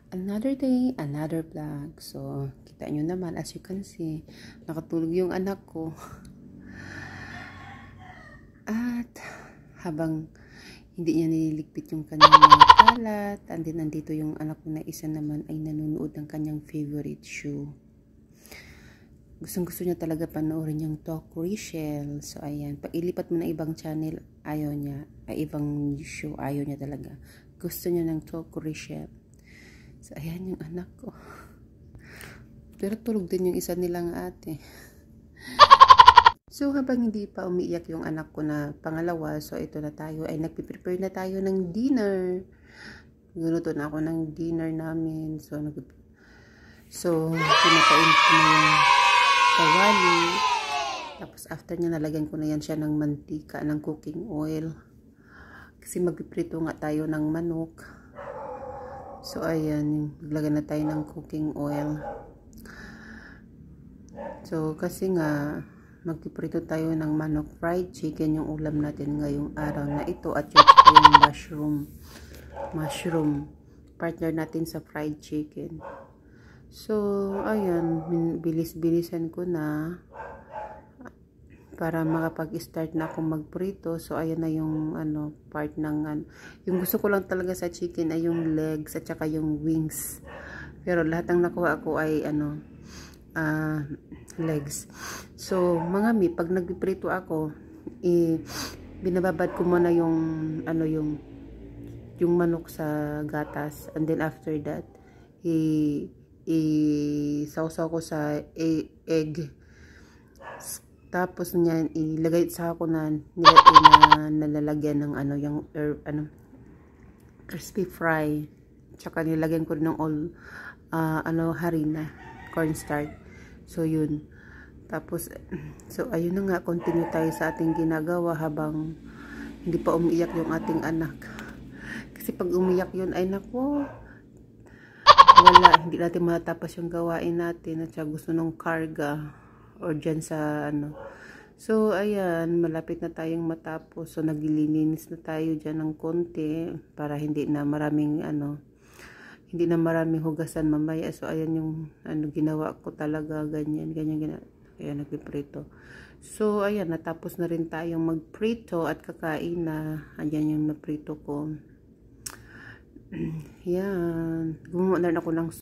Another day, another vlog. So, kita nyo naman, as you can see, nakatulog yung anak ko. At, habang hindi niya nililigpit yung kanyang mga kalat, and then nandito yung anak ko na isa naman ay nanonood ng kanyang favorite show. Gustong-gusto niya talaga panoorin yung Talk Rachel. So, ayan. Pag ilipat mo na ibang channel, ayaw niya. Ay, ibang show, ayaw niya talaga. Gusto niya ng Talk Rachel. So, ayan yung anak ko. Pero tulog din yung isa nilang ate. So, habang hindi pa umiiyak yung anak ko na pangalawa, so ito na tayo, ay nagpiprepare na tayo ng dinner. Guluto na ako ng dinner namin. So pinakain ko na yung kawali. Tapos, after niya, nalagyan ko na yan siya ng mantika, ng cooking oil. Kasi magpiprito nga tayo ng manok. So, ayan, maglagay na tayo ng cooking oil. So, kasi nga, magpiprito tayo ng manok fried chicken, yung ulam natin ngayong araw na ito. At yung mushroom, partner natin sa fried chicken. So, ayan, bilis-bilisan ko na para makapag-start na ako magprito. So, ayan na yung part ng yung gusto ko lang talaga sa chicken ay yung legs at saka yung wings. Pero lahat ng nakuha ko ay legs. So, mga mi, pag nagpiprito ako, binababad ko muna yung yung manok sa gatas, and then after that, sausaw ko sa egg. Tapos niyan, ilagay sa ako na nalalagyan ng yung crispy fry. Tsaka nilagyan ko ng harina, cornstarch. So, yun. Tapos, so, ayun na nga, continue tayo sa ating ginagawa habang hindi pa umiiyak yung ating anak. Kasi pag umiiyak yun, ay nako, wala, hindi natin matapos yung gawain natin at siya gusto nung karga or dyan sa So, ayan, malapit na tayong matapos. So, naglilinis na tayo dyan ng konti para hindi na maraming hugasan mamaya. So, ayan yung ginawa ko talaga, ganyan kaya nagpiprito. So, ayan, natapos na rin tayong magprito at kakain na. Ayan yung naprito ko. Yan, gumawa na rin ako ng